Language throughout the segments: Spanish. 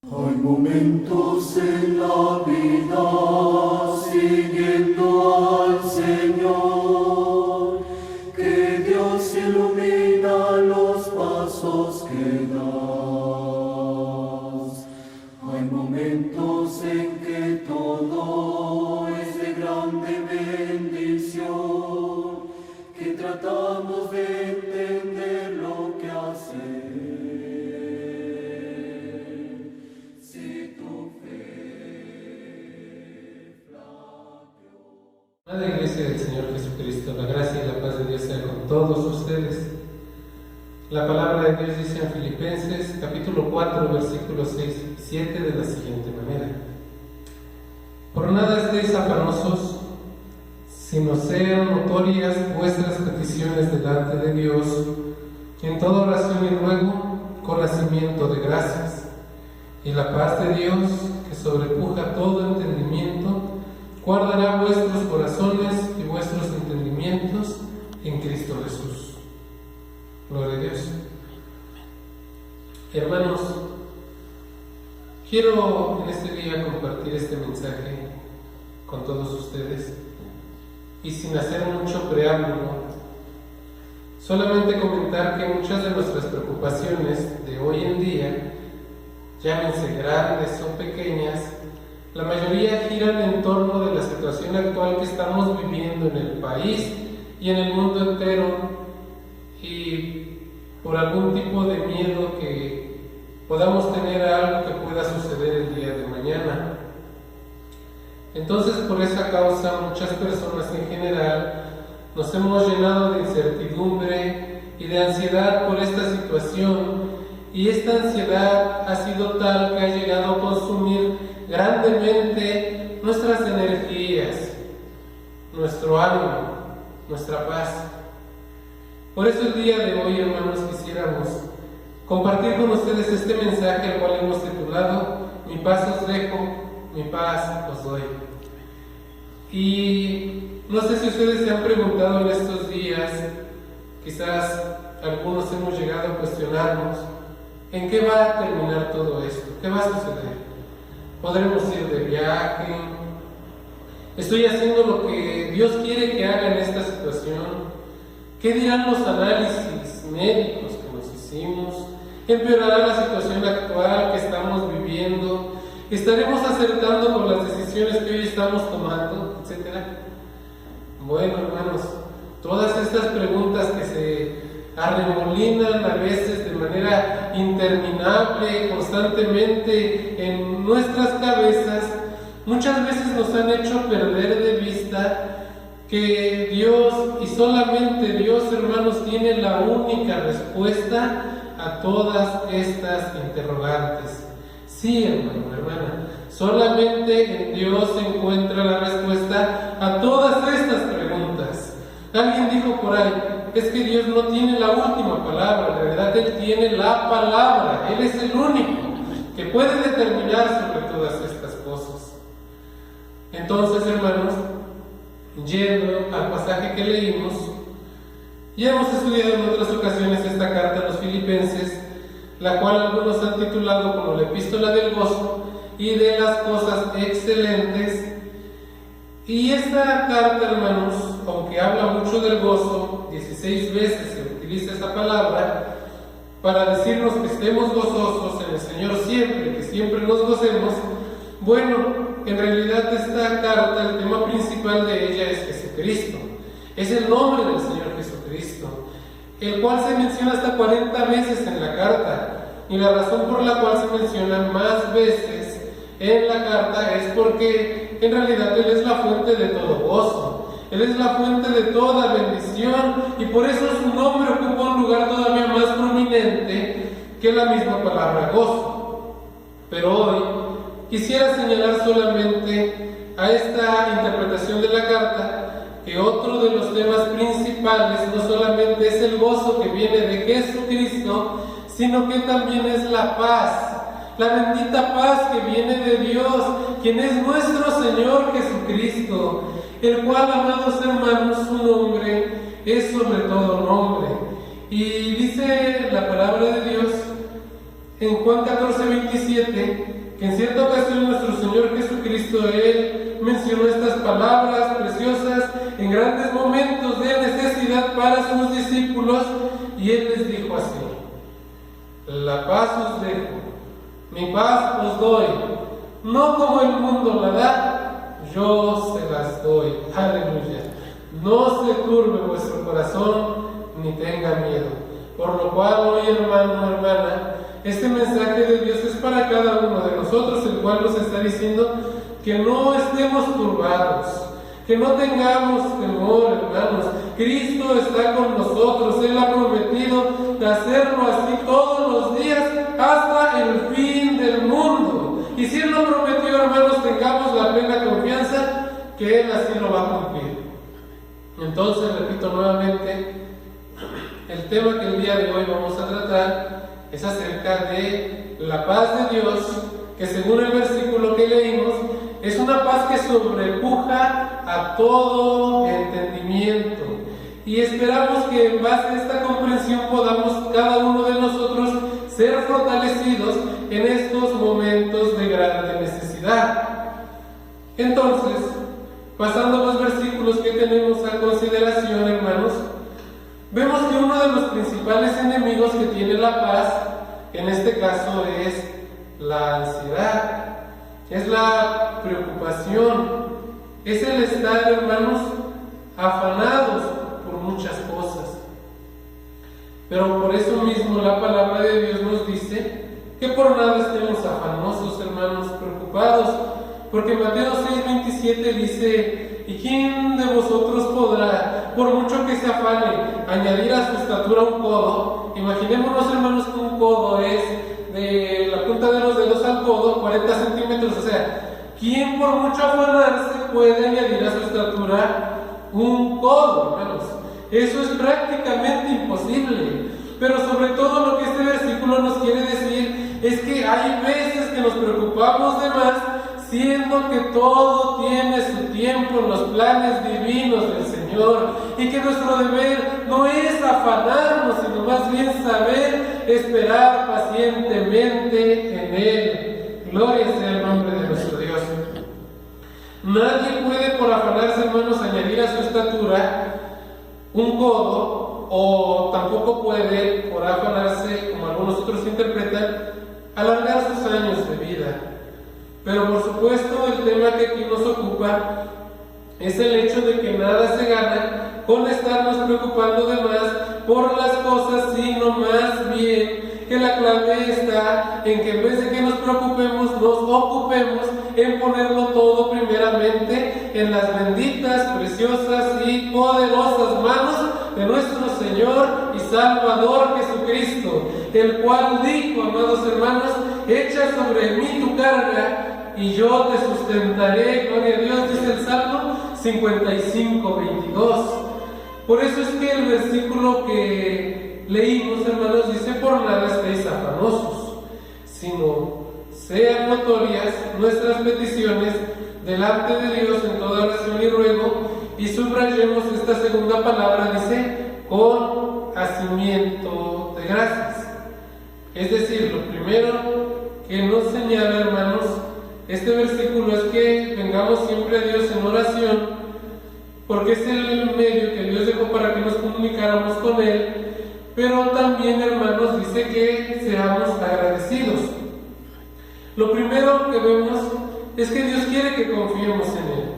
Hay momentos en la vida siguiendo al Señor, que Dios ilumina los pasos que das. Hay momentos en que todo es de grande bendición, que tratamos de entender lo que hace. Amada Iglesia del Señor Jesucristo, la gracia y la paz de Dios sea con todos ustedes. La palabra de Dios dice en Filipenses capítulo 4, versículos 6 y 7 de la siguiente manera: Por nada estéis afanosos, sino sean notorias vuestras peticiones delante de Dios, en toda oración y ruego, con hacimiento de gracias. Y la paz de Dios, que sobrepuja todo entendimiento, guardará vuestros corazones y vuestros entendimientos en Cristo Jesús. Gloria a Dios. Hermanos, quiero en este día compartir este mensaje con todos ustedes y sin hacer mucho preámbulo, solamente comentar que muchas de nuestras preocupaciones de hoy en día, llámense grandes o pequeñas, la mayoría giran en torno de la situación actual que estamos viviendo en el país y en el mundo entero, y por algún tipo de miedo que podamos tener a algo que pueda suceder el día de mañana. Entonces, por esa causa, muchas personas en general nos hemos llenado de incertidumbre y de ansiedad por esta situación, y esta ansiedad ha sido tal que ha llegado a consumir grandemente nuestras energías, nuestro ánimo, nuestra paz. Por eso el día de hoy, hermanos, quisiéramos compartir con ustedes este mensaje, al cual hemos titulado Mi paz os dejo, mi paz os doy. Y no sé si ustedes se han preguntado en estos días, quizás algunos hemos llegado a cuestionarnos, ¿en qué va a terminar todo esto? ¿Qué va a suceder? ¿Podremos ir de viaje? ¿Estoy haciendo lo que Dios quiere que haga en esta situación? ¿Qué dirán los análisis médicos que nos hicimos? ¿Empeorará la situación actual que estamos viviendo? ¿Estaremos acertando con las decisiones que hoy estamos tomando? Etcétera. Bueno, hermanos, todas estas preguntas que se arremolinan a veces de manera interminable, constantemente en nuestras cabezas, muchas veces nos han hecho perder de vista que Dios, y solamente Dios, hermanos, tiene la única respuesta a todas estas interrogantes. Sí, hermano, hermana, solamente en Dios se encuentra la respuesta a todas estas preguntas. Alguien dijo por ahí, es que Dios no tiene la última palabra, en realidad Él tiene la palabra, Él es el único que puede determinar sobre todas estas cosas. Entonces, hermanos, yendo al pasaje que leímos, ya hemos estudiado en otras ocasiones esta carta a los Filipenses, la cual algunos han titulado como la epístola del gozo y de las cosas excelentes. Y esta carta, hermanos, aunque habla mucho del gozo, 16 veces se utiliza esa palabra para decirnos que estemos gozosos en el Señor siempre, que siempre nos gocemos. Bueno, en realidad esta carta, el tema principal de ella es Jesucristo. Es el nombre del Señor Jesucristo, el cual se menciona hasta 40 veces en la carta. Y la razón por la cual se menciona más veces en la carta es porque en realidad Él es la fuente de todo gozo, Él es la fuente de toda bendición, y por eso su nombre ocupa un lugar todavía más prominente que la misma palabra gozo. Pero hoy quisiera señalar solamente a esta interpretación de la carta que otro de los temas principales no solamente es el gozo que viene de Jesucristo, sino que también es la paz, la bendita paz que viene de Dios, quien es nuestro Señor Jesucristo, el cual, amados hermanos, su nombre es sobre todo nombre. Y dice la palabra de Dios en Juan 14:27, que en cierta ocasión nuestro Señor Jesucristo, Él mencionó estas palabras preciosas en grandes momentos de necesidad para sus discípulos, y Él les dijo así: la paz os dejo, mi paz os doy, no como el mundo la da, yo se las doy. Aleluya. No se turbe vuestro corazón, ni tenga miedo. Por lo cual hoy, hermano, hermana, este mensaje de Dios es para cada uno de nosotros, el cual nos está diciendo que no estemos turbados, que no tengamos temor, hermanos. Cristo está con nosotros. Él ha prometido hacerlo así todos los días hasta el fin del mundo. Y si Él lo prometió, hermanos, tengamos la plena confianza que Él así lo va a cumplir. Entonces, repito nuevamente, el tema que el día de hoy vamos a tratar es acerca de la paz de Dios, que según el versículo que leímos, es una paz que sobrepuja a todo entendimiento. Y esperamos que en base a esta comprensión podamos cada uno de nosotros ser fortalecidos en estos momentos de grande necesidad. Entonces, pasando a los versículos que tenemos a consideración, hermanos, vemos que uno de los principales enemigos que tiene la paz, en este caso, es la ansiedad, es la preocupación, es el estar, hermanos, afanados por muchas cosas. Pero por eso mismo la palabra de Dios nos dice que por nada estemos afanosos, hermanos, preocupados, porque Mateo 6:27 dice: ¿y quién de vosotros podrá, por mucho que se afane, añadir a su estatura un codo? Imaginémonos, hermanos, que un codo es de la punta de los dedos al codo 40 centímetros. O sea, ¿quién por mucho afanarse puede añadir a su estatura un codo, hermanos? Eso es prácticamente imposible. Pero sobre todo lo que este versículo nos quiere decir es que hay veces que nos preocupamos de más, siendo que todo tiene su tiempo en los planes divinos del Señor, y que nuestro deber no es afanarnos, sino más bien saber esperar pacientemente en Él. Gloria sea el nombre de nuestro Dios. Nadie puede por afanarse, hermanos, añadir a su estatura un codo, o tampoco puede por afanarse, como algunos otros interpretan, alargar sus años de vida. Pero por supuesto el tema que aquí nos ocupa es el hecho de que nada se gana con estarnos preocupando de más por las cosas, sino más bien que la clave está en que en vez de que nos preocupemos, nos ocupemos en ponerlo todo primeramente en las benditas, preciosas y poderosas manos de nuestro Señor y Salvador Jesucristo, el cual dijo, amados hermanos: echa sobre mí tu carga y yo te sustentaré. Gloria a Dios, dice el Salmo 55:22. Por eso es que el versículo que leímos, hermanos, dice: por nada estéis afanosos, sino sean notorias nuestras peticiones delante de Dios en toda oración y ruego. Y subrayemos esta segunda palabra, dice: con hacimiento de gracias. Es decir, lo primero que nos señala, hermanos, este versículo es que vengamos siempre a Dios en oración, porque es el medio que Dios dejó para que nos comunicáramos con Él. Pero también, hermanos, dice que seamos agradecidos. Lo primero que vemos es que Dios quiere que confiemos en Él.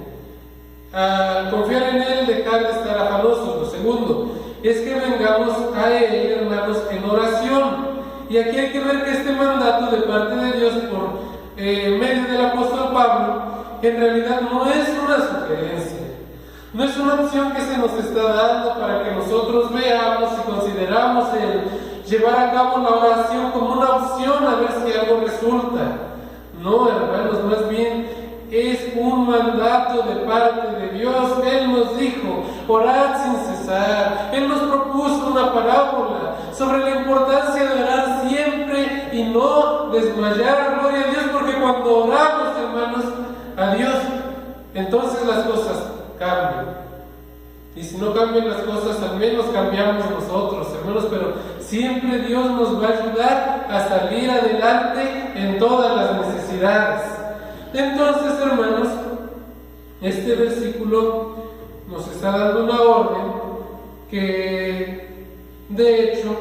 Al confiar en Él, dejar de estar afanosos. Lo segundo es que vengamos a Él, hermanos, en oración. Y aquí hay que ver que este mandato de parte de Dios por medio del apóstol Pablo, en realidad no es una sugerencia, no es una opción que se nos está dando para que nosotros veamos y consideramos el llevar a cabo la oración como una opción a ver si algo resulta. No, hermanos, más bien es un mandato de parte de Dios. Él nos dijo: orad sin cesar. Él nos propuso una parábola sobre la importancia de orar siempre y no desmayar. Gloria a Dios, porque cuando oramos, hermanos, a Dios, entonces las cosas cambian. Y si no cambian las cosas, al menos cambiamos nosotros, hermanos. Pero siempre Dios nos va a ayudar a salir adelante en todas las necesidades. Entonces, hermanos, este versículo nos está dando una orden que, de hecho,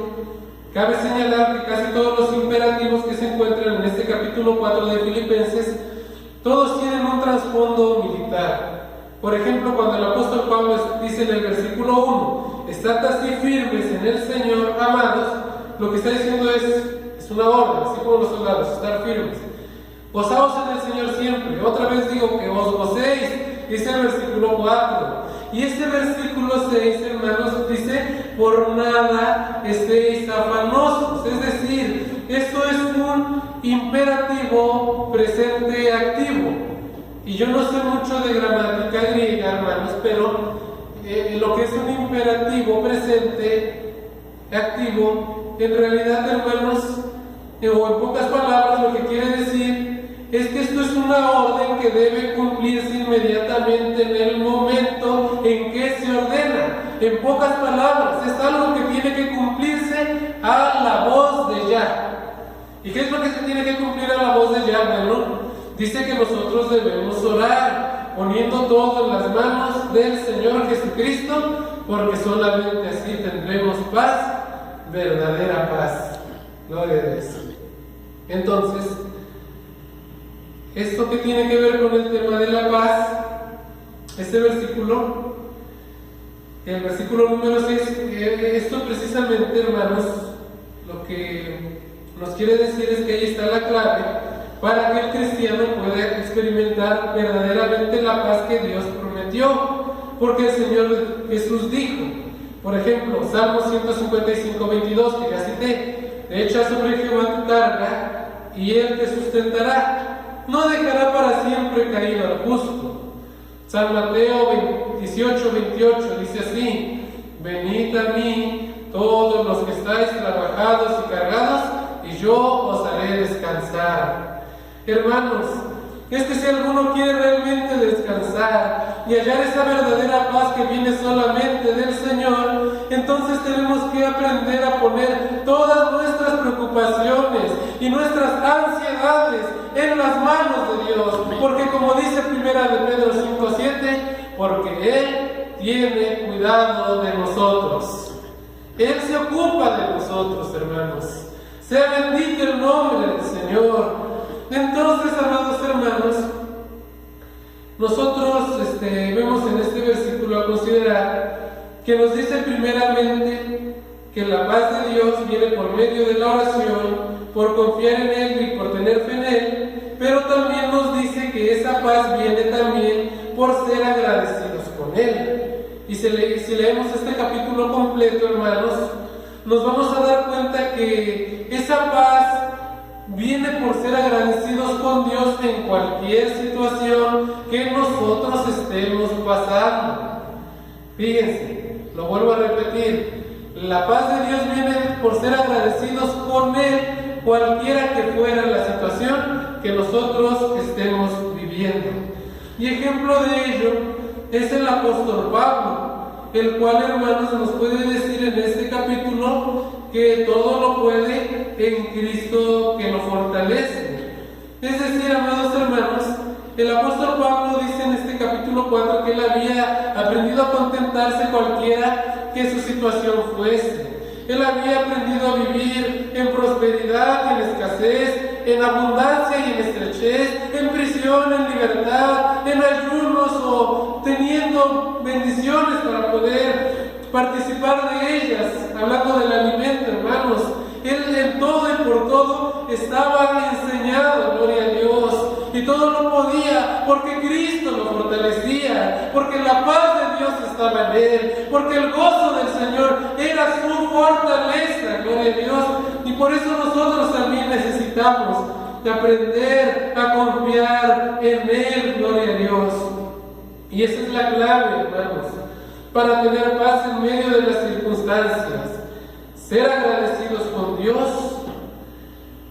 cabe señalar que casi todos los imperativos que se encuentran en este capítulo 4 de Filipenses, todos tienen un trasfondo militar. Por ejemplo, cuando el apóstol Pablo dice en el versículo 1, estad así firmes en el Señor, amados, lo que está diciendo es una orden, así como los soldados, estar firmes. Gozaos en el Señor siempre. Otra vez digo que os gocéis, dice el versículo 4. Y este versículo 6, hermanos, dice, por nada estéis afanosos. Es decir, esto es un imperativo presente activo. Y yo no sé mucho de gramática griega, hermanos, pero lo que es un imperativo presente activo, en realidad, hermanos, o en pocas palabras, lo que quiere decir es que esto es una orden que debe cumplirse inmediatamente en el momento en que se ordena. En pocas palabras, es algo que tiene que cumplirse a la voz de ya. ¿Y qué es lo que se tiene que cumplir a la voz de ya? Bueno, dice que nosotros debemos orar, poniendo todo en las manos del Señor Jesucristo, porque solamente así tendremos paz, verdadera paz. Gloria a Dios. Entonces, esto que tiene que ver con el tema de la paz, este versículo, el versículo número 6, esto precisamente, hermanos, lo que nos quiere decir es que ahí está la clave para que el cristiano pueda experimentar verdaderamente la paz que Dios prometió, porque el Señor Jesús dijo, por ejemplo, Salmo 155, 22, que ya cité, echa sobre Jehová tu carga y Él te sustentará. No dejará para siempre caído al justo. San Mateo 18, 28 dice así: venid a mí todos los que estáis trabajados y cargados, y yo os haré descansar. Hermanos, es que si alguno quiere realmente descansar y hallar esa verdadera paz que viene solamente del Señor, entonces tenemos que aprender a poner todas nuestras preocupaciones y nuestras ansiedades en las manos de Dios, porque como dice 1 de Pedro 5:7, porque Él tiene cuidado de nosotros. Él se ocupa de nosotros, hermanos. Sea bendito el nombre del Señor. Entonces, amados hermanos, nosotros vemos en este versículo a considerar que nos dice primeramente que la paz de Dios viene por medio de la oración, por confiar en Él y por tener fe en Él, pero también nos dice que esa paz viene también por ser agradecidos con Él. Y si leemos este capítulo completo, hermanos, nos vamos a dar cuenta que esa paz viene por ser agradecidos con Dios en cualquier situación que nosotros estemos pasando. Fíjense, lo vuelvo a repetir, la paz de Dios viene por ser agradecidos con Él, cualquiera que fuera la situación que nosotros estemos viviendo. Y ejemplo de ello es el apóstol Pablo, el cual, hermanos, nos puede decir en este capítulo que todo lo puede en Cristo que lo fortalece. Es decir, amados hermanos, el apóstol Pablo dice en este capítulo 4 que él había aprendido a contentarse cualquiera que su situación fuese. Él había aprendido a vivir en prosperidad y en escasez, en abundancia y en estrechez, en prisión, en libertad, en ayunos o teniendo bendiciones para poder participar de ellas. Hablando del alimento, hermanos, él en todo y por todo estaba enseñado, gloria a Dios, y todo lo podía porque Cristo lo fortalecía, porque la paz de Dios estaba en él, porque el gozo del Señor era su fortaleza, gloria a Dios, y por eso nosotros también necesitamos de aprender a confiar en Él, gloria a Dios. Y esa es la clave, hermanos, para tener paz en medio de las circunstancias, ser agradecidos con Dios,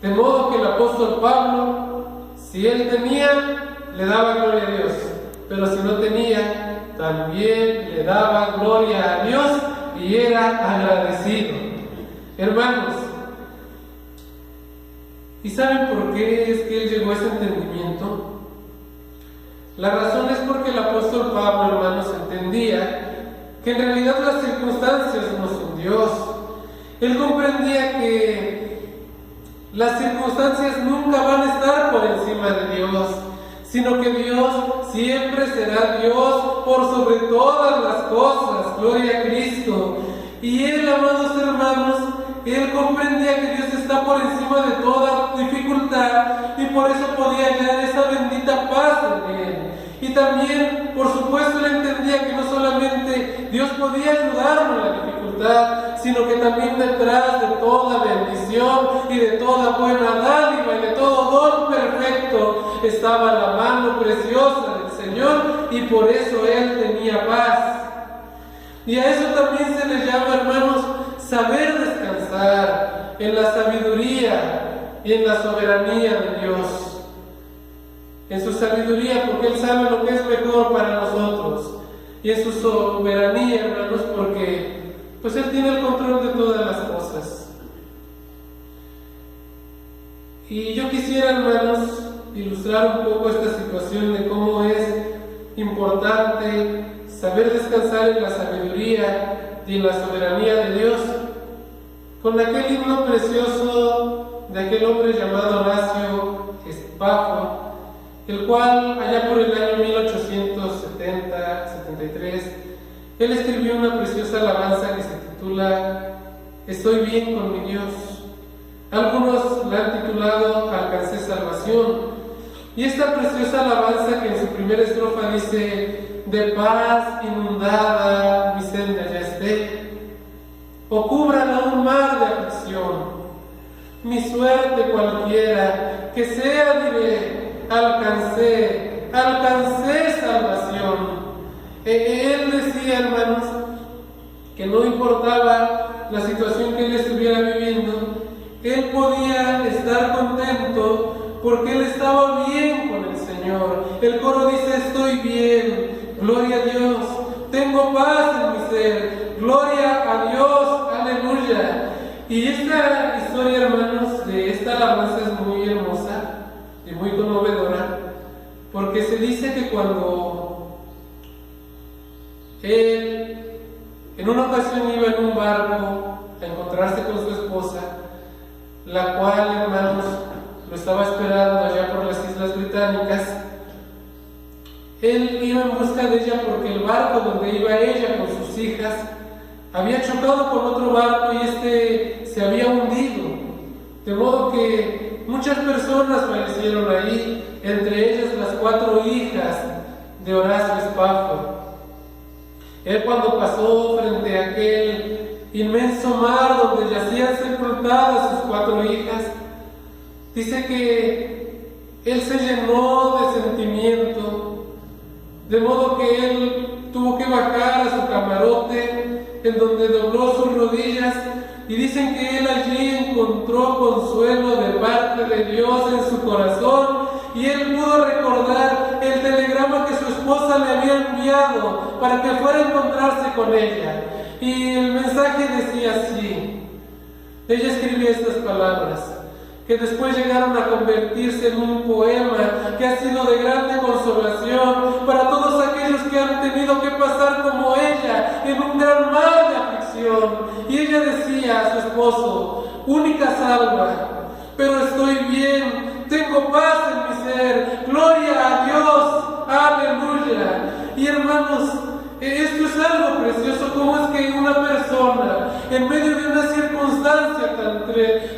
de modo que el apóstol Pablo, si él tenía, le daba gloria a Dios, pero si no tenía, también le daba gloria a Dios y era agradecido. Hermanos, ¿y saben por qué es que él llegó a ese entendimiento? La razón es porque el apóstol Pablo, hermanos, entendía que en realidad las circunstancias no son Dios. Él comprendía que las circunstancias nunca van a estar por encima de Dios, sino que Dios siempre será Dios por sobre todas las cosas. Gloria a Cristo. Y él, amados hermanos, él comprendía que Dios está por encima de toda dificultad y por eso podía hallar esa bendita paz en él. Y también, por supuesto, él entendía que no solamente Dios podía ayudarnos en la dificultad, sino que también detrás de toda bendición y de toda buena dádiva y de todo don perfecto estaba la mano preciosa del Señor, y por eso él tenía paz. Y a eso también se le llama, hermanos, saber descansar en la sabiduría y en la soberanía de Dios. En su sabiduría, porque Él sabe lo que es mejor para nosotros. Y en su soberanía, hermanos, porque pues Él tiene el control de todas las cosas. Y yo quisiera, hermanos, ilustrar un poco esta situación de cómo es importante saber descansar en la sabiduría y en la soberanía de Dios, con aquel himno precioso de aquel hombre llamado Horacio Spafford, el cual allá por el año 1870-73 él escribió una preciosa alabanza que se titula Estoy bien con mi Dios. Algunos la han titulado Alcancé salvación. Y esta preciosa alabanza, que en su primera estrofa dice: de paz inundada mi senda ya esté, o cúbrala un mar de aflicción, mi suerte cualquiera que sea, diré, alcancé salvación. Él decía, hermanos, que no importaba la situación que él estuviera viviendo, él podía estar contento porque él estaba bien con el Señor. El coro dice: estoy bien, gloria a Dios, tengo paz en mi ser, gloria a Dios, aleluya. Y esta historia, hermanos, de esta alabanza es muy hermosa y muy conmovedora, porque se dice que cuando él en una ocasión iba en un barco a encontrarse con su esposa, la cual, hermanos, lo estaba esperando allá por las Islas Británicas, él iba en busca de ella porque el barco donde iba ella con sus hijas había chocado con otro barco y este se había hundido, de modo que muchas personas fallecieron ahí, entre ellas las 4 hijas de Horacio Spafford. Él, cuando pasó frente a aquel inmenso mar donde yacían sepultadas sus 4 hijas, dice que él se llenó de sentimiento, de modo que él tuvo que bajar a su camarote, en donde dobló sus rodillas, y dicen que él allí encontró consuelo de parte de Dios en su corazón, y él pudo recordar el telegrama que su esposa le había enviado para que fuera a encontrarse con ella. Y el mensaje decía así. Ella escribía estas palabras, que después llegaron a convertirse en un poema que ha sido de grande consolación para todos aquellos que han tenido que pasar como ella en un gran mar de aflicción. Y ella decía a su esposo: única salva, pero estoy bien, tengo paz en mi ser, gloria a Dios, aleluya. Y hermanos, esto es algo precioso. ¿Cómo es que una persona, en medio de una circunstancia tan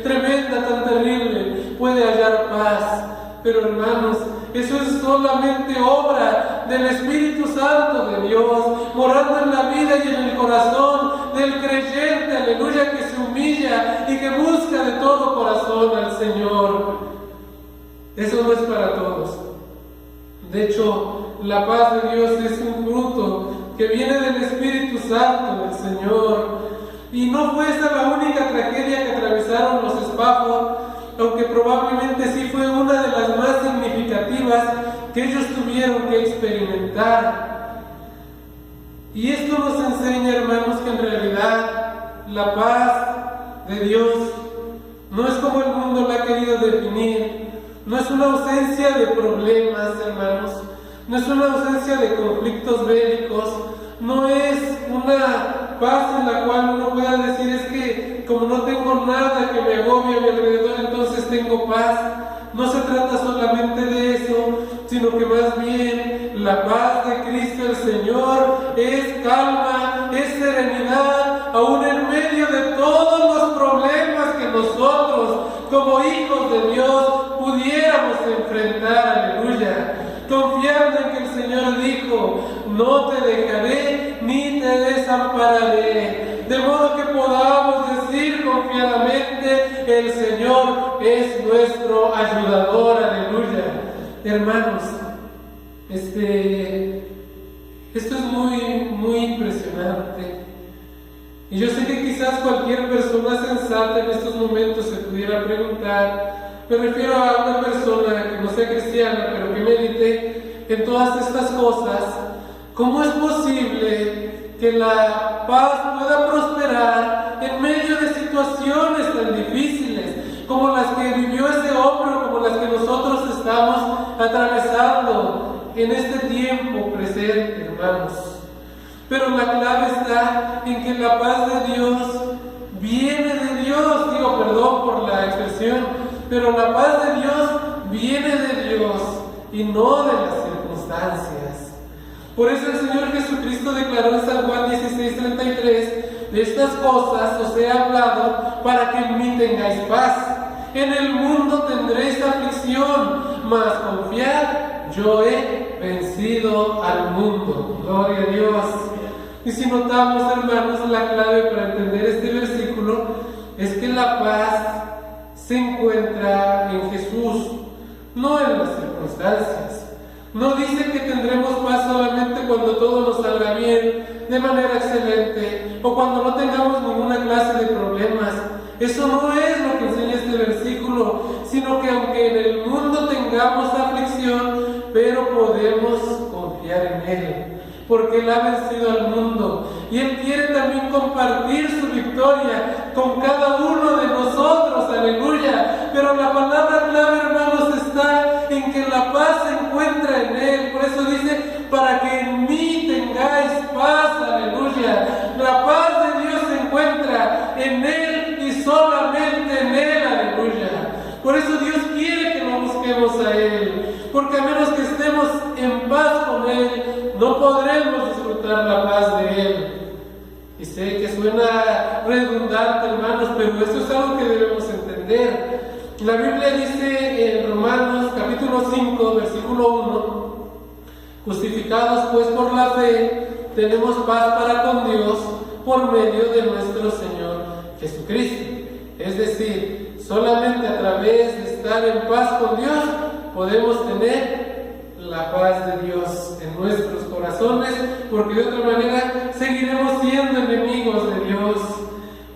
tremenda, tan terrible, puede hallar paz? Pero hermanos, eso es solamente obra del Espíritu Santo de Dios, morando en la vida y en el corazón del creyente, aleluya, que se humilla y que busca de todo corazón al Señor. Eso no es para todos. De hecho, la paz de Dios es un fruto que viene del Espíritu Santo del Señor. Y no fue esa la única tragedia que atravesaron los Spafford, aunque probablemente sí fue una de las más significativas que ellos tuvieron que experimentar. Y esto nos enseña, hermanos, que en realidad la paz de Dios no es como el mundo la ha querido definir. No es una ausencia de problemas, hermanos. No es una ausencia de conflictos bélicos. No es una paz en la cual uno pueda decir, es que como no tengo nada que me agobie a mi alrededor, entonces tengo paz. No se trata solamente de eso, sino que más bien la paz de Cristo el Señor es calma, es serenidad, aún en medio de todos los problemas que nosotros, como hijos de Dios, pudiéramos enfrentar. Aleluya. Confiando en que el Señor dijo, no te dejaré ni te desampararé. De modo que podamos decir confiadamente, el Señor es nuestro ayudador. Aleluya. Hermanos, esto es muy impresionante. Y yo sé que quizás cualquier persona sensata en estos momentos se pudiera preguntar, me refiero a una persona que no sea cristiana, pero que medite en todas estas cosas, ¿cómo es posible que la paz pueda prosperar en medio de situaciones tan difíciles como las que vivió ese hombre o como las que nosotros estamos atravesando en este tiempo presente, hermanos? Pero la clave está en que la paz de Dios viene de Dios. Digo, perdón por la expresión, pero la paz de Dios viene de Dios y no de las circunstancias. Por eso el Señor Jesucristo declaró en San Juan 16:33, de estas cosas os he hablado para que en mí tengáis paz. En el mundo tendréis aflicción, mas confiad, yo he vencido al mundo. Gloria a Dios. Y si notamos, hermanos, la clave para entender este versículo es que la paz se encuentra en Jesús, no en las circunstancias. No dice que tendremos paz solamente cuando todo nos salga bien, de manera excelente, o cuando no tengamos ninguna clase de problemas. Eso no es lo que enseña este versículo, sino que aunque en el mundo tengamos aflicción, pero podemos confiar en Él, porque Él ha vencido al mundo y Él quiere también compartir su victoria con cada uno de nosotros. Aleluya. Pero la palabra clave, hermanos, está en que la paz se encuentra en Él. Por eso dice, para que en mí tengáis paz. Aleluya. La paz de Dios se encuentra en Él y solamente en Él. Aleluya. Por eso Dios quiere que lo busquemos a Él, porque a menos que estemos en paz con Él, no podremos disfrutar la paz de Él. Y sé que suena redundante, hermanos, pero esto es algo que debemos entender. La Biblia dice en Romanos capítulo 5, versículo 1, justificados pues por la fe, tenemos paz para con Dios por medio de nuestro Señor Jesucristo. Es decir, solamente a través de estar en paz con Dios podemos tener la paz de Dios en nuestros corazones, porque de otra manera seguiremos siendo enemigos de Dios.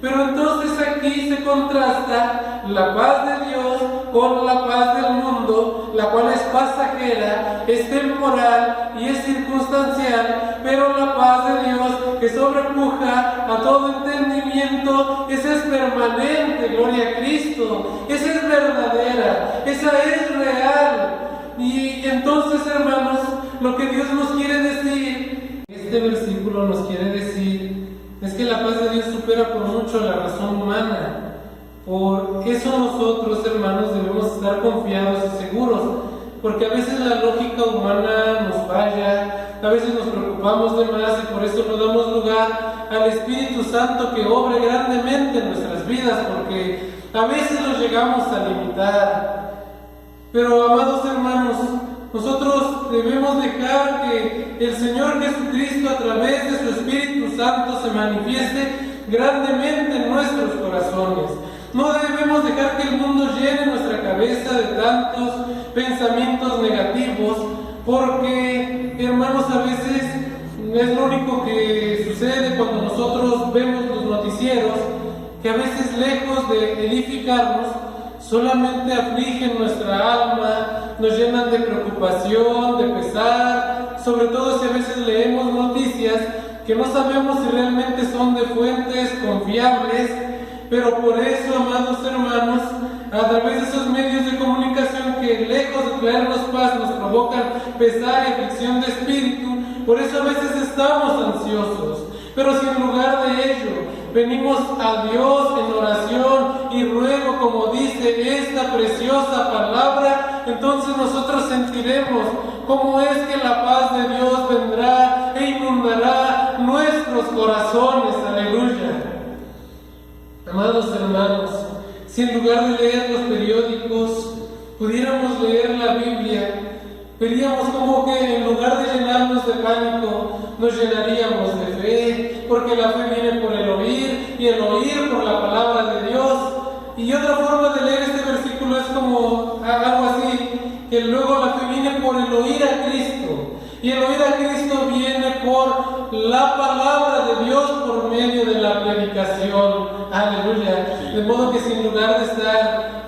Pero entonces aquí se contrasta la paz de Dios con la paz del mundo, la cual es pasajera, es temporal y es circunstancial, pero la paz de Dios que sobrepuja a todo entendimiento, esa es permanente. Gloria a Cristo. Esa es verdadera, esa es real. Y entonces, hermanos, lo que Dios nos quiere decir, este versículo nos quiere decir, es que la paz de Dios supera por mucho la razón humana. Por eso nosotros, hermanos, debemos estar confiados y seguros, porque a veces la lógica humana nos falla, a veces nos preocupamos de más y por eso no damos lugar al Espíritu Santo que obre grandemente en nuestras vidas, porque a veces los llegamos a limitar. Pero, amados hermanos, nosotros debemos dejar que el Señor Jesucristo, a través de su Espíritu Santo, se manifieste grandemente en nuestros corazones. No debemos dejar que el mundo llene nuestra cabeza de tantos pensamientos negativos, porque, hermanos, a veces es lo único que sucede cuando nosotros vemos los noticieros, que a veces, lejos de edificarnos, solamente afligen nuestra alma, nos llenan de preocupación, de pesar, sobre todo si a veces leemos noticias que no sabemos si realmente son de fuentes confiables, Pero por eso, amados hermanos, a través de esos medios de comunicación que lejos de traernos paz nos provocan pesar y aflicción de espíritu, por eso a veces estamos ansiosos. Pero si en lugar de ello venimos a Dios en oración y ruego, como dice esta preciosa palabra, entonces nosotros sentiremos cómo es que la paz de Dios vendrá e inundará nuestros corazones. Aleluya. Amados hermanos, si en lugar de leer los periódicos pudiéramos leer la Biblia, veríamos como que en lugar de llenarnos de pánico, nos llenaríamos de fe, porque la fe viene por el oír y el oír por la palabra de Dios. Y otra forma de leer este versículo es como algo así, que luego la fe viene por el oír a Cristo. Y el oír a Cristo viene por la palabra de Dios por medio de la predicación. Aleluya. De modo que sin lugar de estar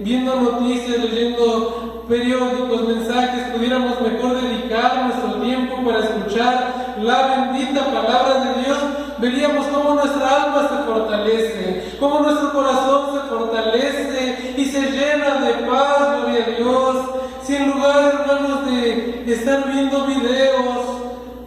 viendo noticias, leyendo periódicos, mensajes, pudiéramos mejor dedicar nuestro tiempo para escuchar la bendita palabra de Dios, veríamos cómo nuestra alma se fortalece, cómo nuestro corazón se fortalece y se llena de paz, gloria a Dios. Si en lugar, hermanos, de estar viendo videos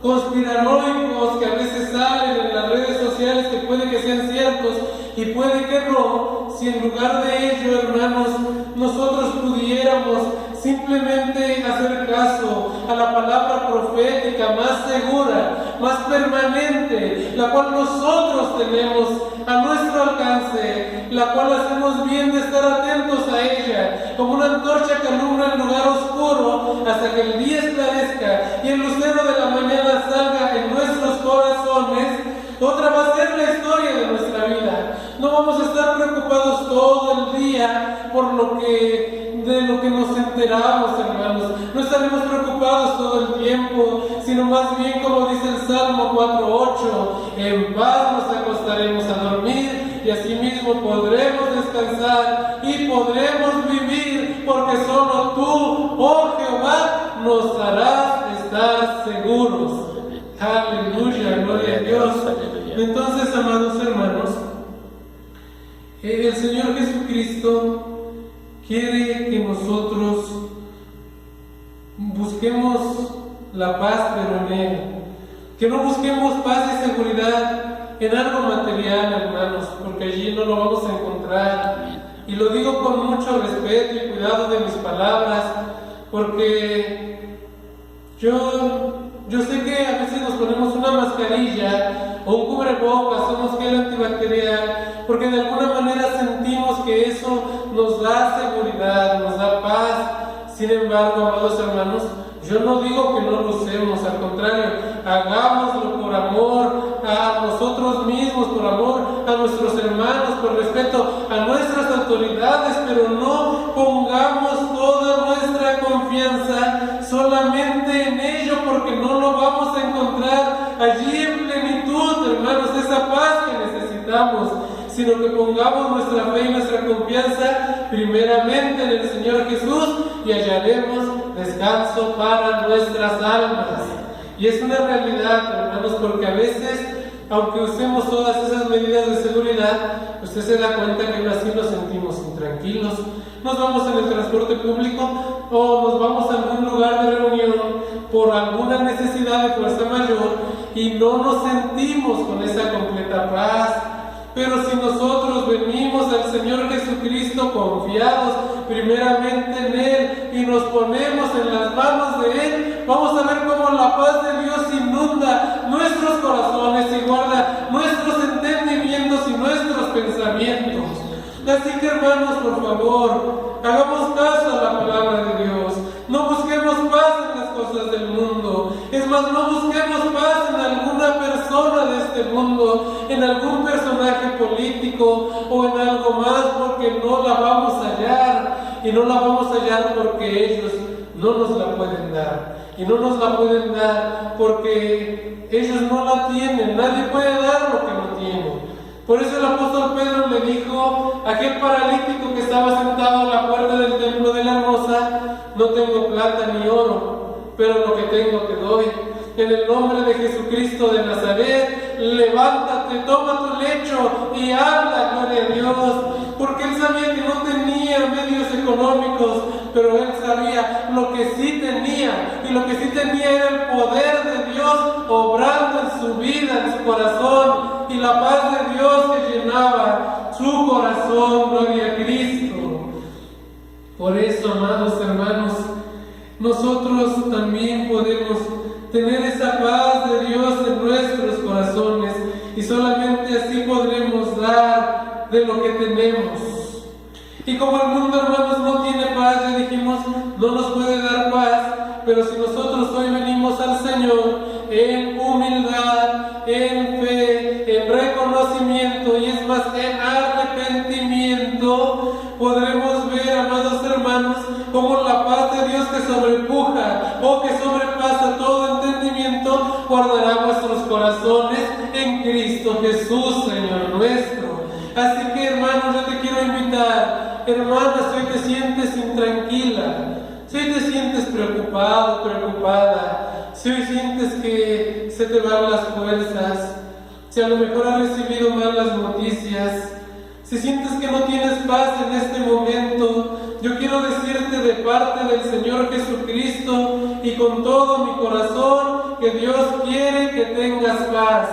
conspiranoicos que a veces salen en las redes sociales, que puede que sean ciertos y puede que no, si en lugar de ello, hermanos, nosotros pudiéramos simplemente hacer caso a la palabra profética más segura, más permanente, la cual nosotros tenemos a nuestro alcance, la cual hacemos bien de estar atentos a ella, como una antorcha que alumbra el lugar oscuro hasta que el día esclarezca y el lucero de la mañana salga en nuestros corazones. Otra va a ser la historia de nuestra vida. No vamos a estar preocupados todo el día por de lo que nos enteramos, hermanos. No estaremos preocupados todo el tiempo, sino más bien, como dice el Salmo 4:8, en paz nos acostaremos a dormir y asimismo podremos descansar y podremos vivir, porque solo tú, oh Jehová, nos harás estar seguros. Aleluya, gloria a Dios. Entonces, amados hermanos, el Señor Jesucristo quiere que nosotros busquemos la paz, pero en Él. Que no busquemos paz y seguridad en algo material, hermanos, porque allí no lo vamos a encontrar. Y lo digo con mucho respeto y cuidado de mis palabras, porque yo sé que a veces nos ponemos una mascarilla o un cubrebocas, somos gel antibacterial, porque de alguna manera sentimos que eso nos da seguridad, nos da paz. Sin embargo, amados hermanos, yo no digo que no lo usemos, al contrario, hagámoslo por amor a nosotros mismos, por amor a nuestros hermanos, por respeto a nuestras autoridades, pero no pongamos toda nuestra confianza solamente en ello, porque no lo vamos a encontrar allí en plenitud, hermanos, esa paz que necesitamos, sino que pongamos nuestra fe y nuestra confianza primeramente en el Señor Jesús y hallaremos descanso para nuestras almas. Y es una realidad, hermanos, porque a veces, aunque usemos todas esas medidas de seguridad, usted se da cuenta que aún así nos sentimos intranquilos. Nos vamos en el transporte público o nos vamos a algún lugar de reunión por alguna necesidad de fuerza mayor y no nos sentimos con esa completa paz. Pero si nosotros venimos al Señor Jesucristo confiados primeramente en Él y nos ponemos en las manos de Él, vamos a ver cómo la paz de Dios inunda nuestros corazones y guarda nuestros entendimientos y nuestros pensamientos. Así que, hermanos, por favor, hagamos caso a la palabra de Dios. No busquemos paz en las cosas del mundo. Es más, no busquemos paz en alguna persona de este mundo, en algún personaje político o en algo más, porque no la vamos a hallar. Y no la vamos a hallar porque ellos no nos la pueden dar. Y no nos la pueden dar porque ellos no la tienen. Nadie puede dar lo que no tiene. Por eso el apóstol Pedro le dijo a aquel paralítico que estaba sentado a la puerta del templo de la hermosa: no tengo plata ni oro, pero lo que tengo te doy. en el nombre de Jesucristo de Nazaret, levántate, toma tu lecho y habla, gloria a Dios, porque él sabía que no tenía medios económicos, pero él sabía lo que sí tenía, y lo que sí tenía era el poder de Dios obrando en su vida, en su corazón, y la paz de Dios que llenaba su corazón, gloria a Cristo. Por eso, amados hermanos, nosotros también podemos tener esa paz de Dios en nuestros corazones, y solamente así podremos dar de lo que tenemos. Y como el mundo, hermanos, no tiene paz, ya dijimos, no nos puede dar paz, pero si nosotros hoy venimos al Señor en humildad, en fe, en reconocimiento, y es más, en arrepentimiento, podremos ver, amados hermanos, como la paz de Dios que sobrepuja o que sobrepasa todo entendimiento, guardará vuestros corazones en Cristo Jesús, Señor nuestro. Así que, hermanos, yo te quiero invitar, hermana, si hoy te sientes intranquila, si hoy te sientes preocupado, preocupada, si hoy sientes que se te van las fuerzas, si a lo mejor has recibido malas noticias, si sientes que no tienes paz en este momento, yo quiero decirte de parte del Señor Jesucristo y con todo mi corazón que Dios quiere que tengas paz.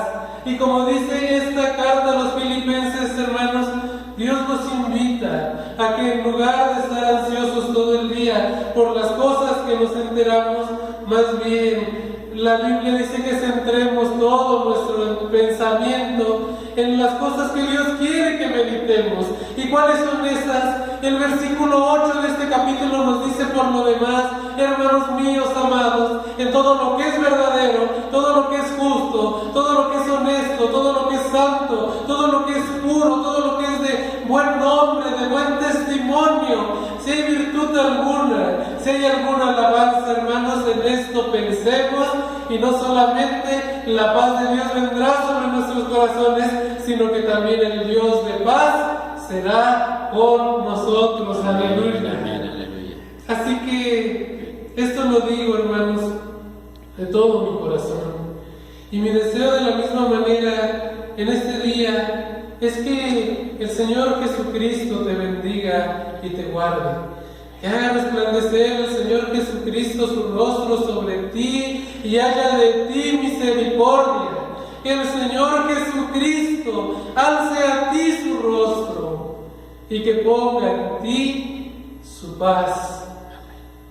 Y como dice esta carta a los filipenses, hermanos, Dios nos invita a que en lugar de estar ansiosos todo el día por las cosas que nos enteramos, más bien la Biblia dice que centremos todo nuestro pensamiento en las cosas que Dios quiere que meditemos. ¿Y cuáles son esas? El versículo 8 de este capítulo nos dice: por lo demás, hermanos míos amados, en todo lo que es verdadero, todo lo que es justo, todo lo que es honesto, todo lo que es santo, todo lo que es puro, todo lo que es de buen nombre, de buen testimonio, si hay virtud alguna, si hay alguna alabanza, hermanos, en esto pensemos, y no solamente la paz de Dios vendrá sobre nuestros corazones, sino que también el Dios de paz será con nosotros. Aleluya. Así que esto lo digo, hermanos, de todo mi corazón. Y mi deseo de la misma manera en este día es que el Señor Jesucristo te bendiga y te guarde. Que haga resplandecer el Señor Jesucristo su rostro sobre ti y haya de ti misericordia. Que el Señor Jesucristo alce a ti su rostro y que ponga en ti su paz,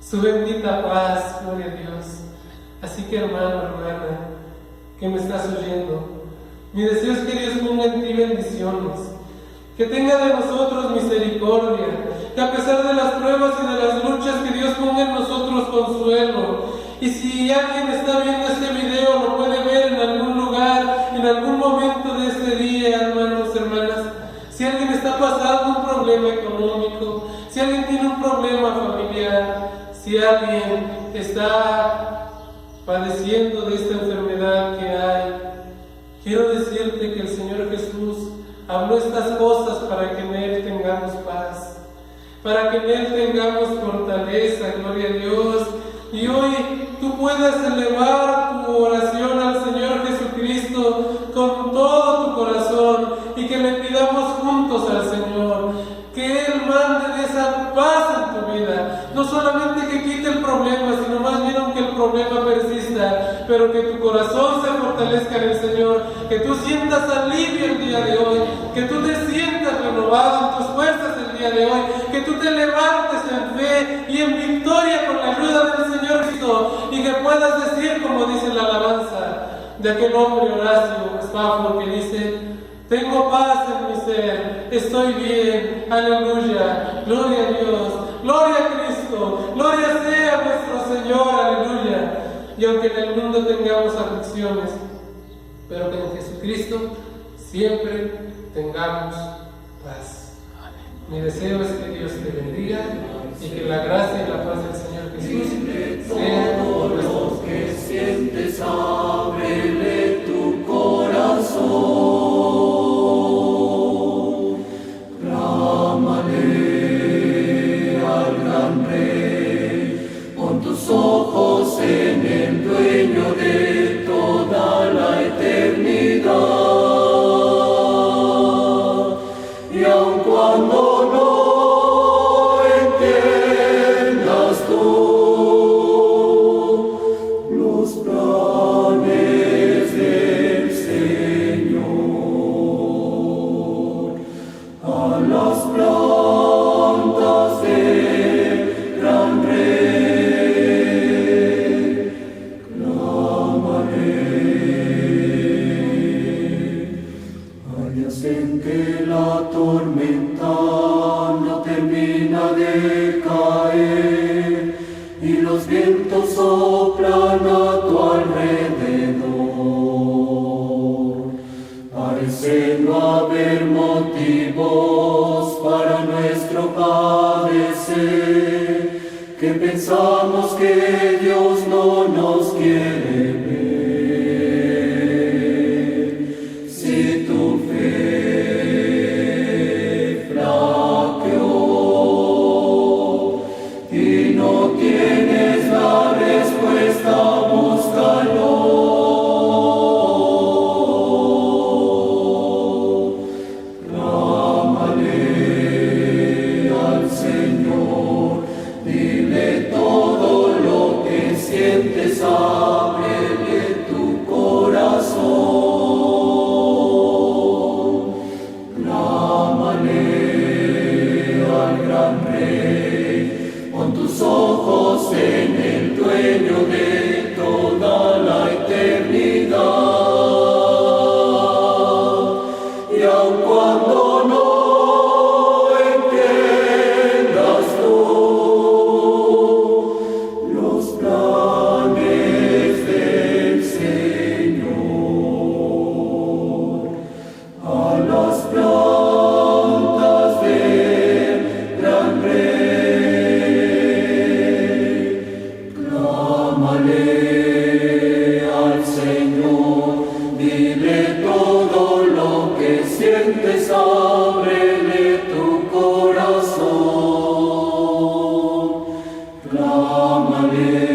su bendita paz, gloria a Dios. Así que, hermano, hermana, que me estás oyendo, mi deseo es que Dios ponga en ti bendiciones, que tenga de nosotros misericordia, que a pesar de las pruebas y de las luchas, que Dios ponga en nosotros consuelo. Y si alguien está viendo este video, lo puede ver en algún lugar, en algún momento de este día, hermanos, hermanas. Si alguien está pasando un problema económico, si alguien tiene un problema familiar, si alguien está padeciendo de esta enfermedad que hay, quiero decirte que el Señor Jesús habló estas cosas para que en Él tengamos paz, para que en Él tengamos fortaleza, gloria a Dios. Y hoy tú puedas elevar tu oración al Señor Jesucristo con todo tu corazón y que le pidamos juntos al Señor que Él mande de esa paz en tu vida. No solamente que quite el problema, sino más bien aunque el problema persista, pero que tu corazón se fortalezca en el Señor, que tú sientas alivio el día de hoy, que tú te sientas renovado en tus fuerzas el día de hoy, que tú te levantes en fe y en victoria con la ayuda del Señor Cristo, y que puedas decir, como dice la alabanza de aquel hombre Horacio Spafford, que dice: tengo paz en mi ser, estoy bien, aleluya, gloria a Dios, gloria a Cristo, gloria sea nuestro Señor, aleluya. Y aunque en el mundo tengamos aflicciones, pero que en Jesucristo siempre tengamos paz. Mi deseo es que Dios te bendiga y que la gracia y la paz del Señor Jesús sea con lo que sientes, ábrele tu corazón. Tus ojos en el dueño de los vientos soplan a tu alrededor. Parece no haber motivos para nuestro padecer, que pensamos que Dios no nos quiere ver. Si tu fe flaqueó y no tienes la respuesta, búscalo. Clámale al Señor, dile todo lo que sientes, ábrele tu corazón. Clámale al gran Rey, pon tus ojos en el dueño de toda la eternidad. Y aun cuando no entiendas tú los planes del Señor, a las plantas del gran Rey, clámale al Señor, dile todo lo que sientes, ábrele tu corazón. Clámale